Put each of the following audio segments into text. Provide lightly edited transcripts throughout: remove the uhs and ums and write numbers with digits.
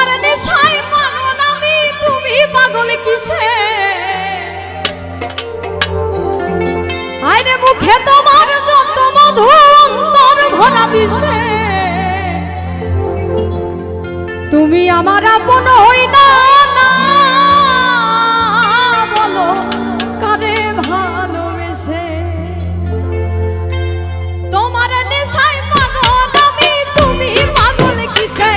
তোমার নেশায় পাগল আমি, তুমি পাগল কিসে? আইরে মুখে তোমার যত মধু, অন্তর ভরা বিষে। তুমি আমার আপন হই না, না বলো কারে ভালোবেসে। তোমার নেশায় পাগল আমি, তুমি পাগল কিসে?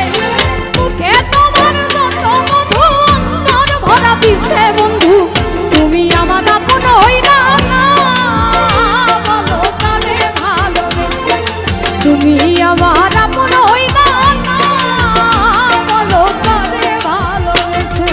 মুখে তোমার যত মধু, অন্তর ভরা বিষে। বন্ধু তুমি আমার আপন হই না, না বলো কারে ভালোবেসে। তুমি আমার আপন হই না, না বলো কারে ভালোবেসে।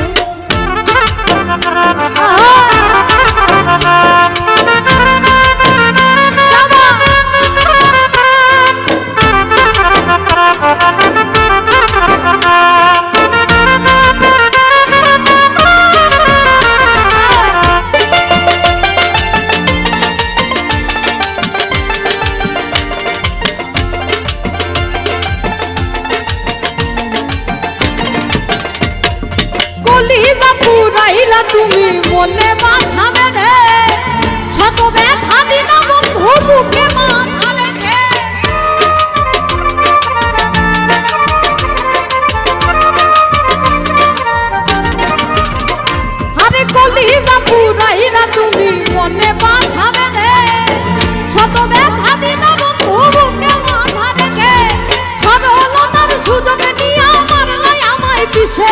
কলিজা পুরাইলা তুমি মনে বাসা বেঁধে, শত ব্যথা দিনা বন্ধু বুকে মাথা রেখে। আরে কলিজা পুরাইলা তুমি মনে বাসা বেঁধে, শত ব্যথা দিনা বন্ধু বুকে মাথা রেখে। সরলতার সুযোগ নিয়ে মারলাই আমায় পিছে।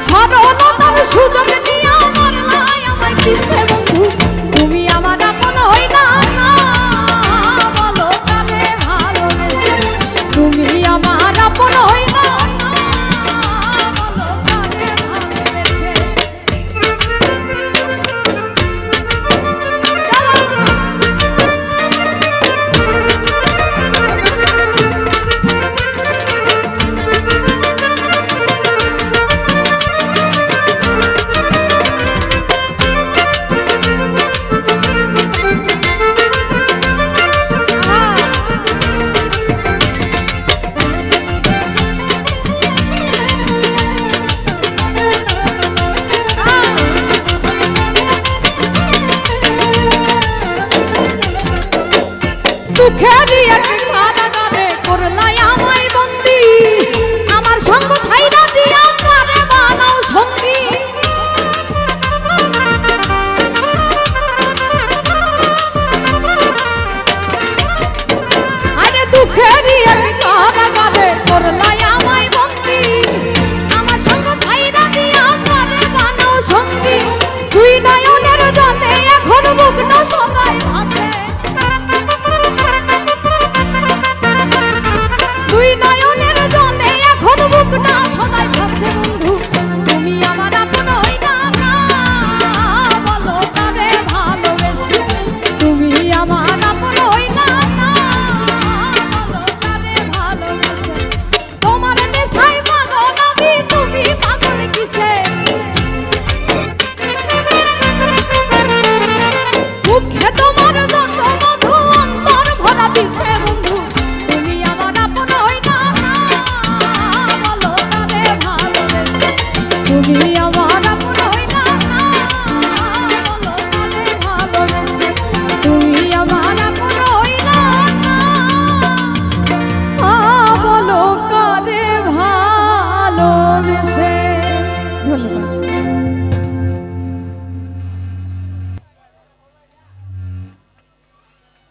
সরলতার সুযোগ নিয়ে মারলাই আমায় পিছে। বন্ধু তুমি আমার আপন হই না, না বলো কারে ভালোবেসে। তুমি আমার আপন হই না, না বলো কারে ভালোবেসে। দুঃখেরই এক কারাগারে করলাই আমায় বন্দী, আমার সঙ্গ ছাইরা দিয়া কারে বানাও সঙ্গী। আরে দুঃখেরই এক কারাগারে করলাই আমায় বন্দী, আমার সঙ্গ ছাইরা দিয়া কারে বানাও সঙ্গী। দুই নয়নের জলে এখন মুগ্ধ সদাই ভাসে। দুই নয়নের জলে এখন বুক না সদাই ভাসে। বন্ধু তুমি আমার আপন হই না, না বলো কারে ভালোবেসে। তুমি আমার আপন হই না, না বলো কারে ভালোবেসে। তোমার নেশায় পাগল আমি, তুমি পাগল কিসে? মুখে তোমার যত মধু, অন্তর ভরা বিষে। বন্ধু তুমি আমার আপন হই না, না বলো কারে ভালোবেসে। তুমি আমার আপন হই না, না বলো কারে ভালোবেসে। তুমি আমার আপন হই না, না বলো কারে ভালোবেসে। ধন্যবাদ।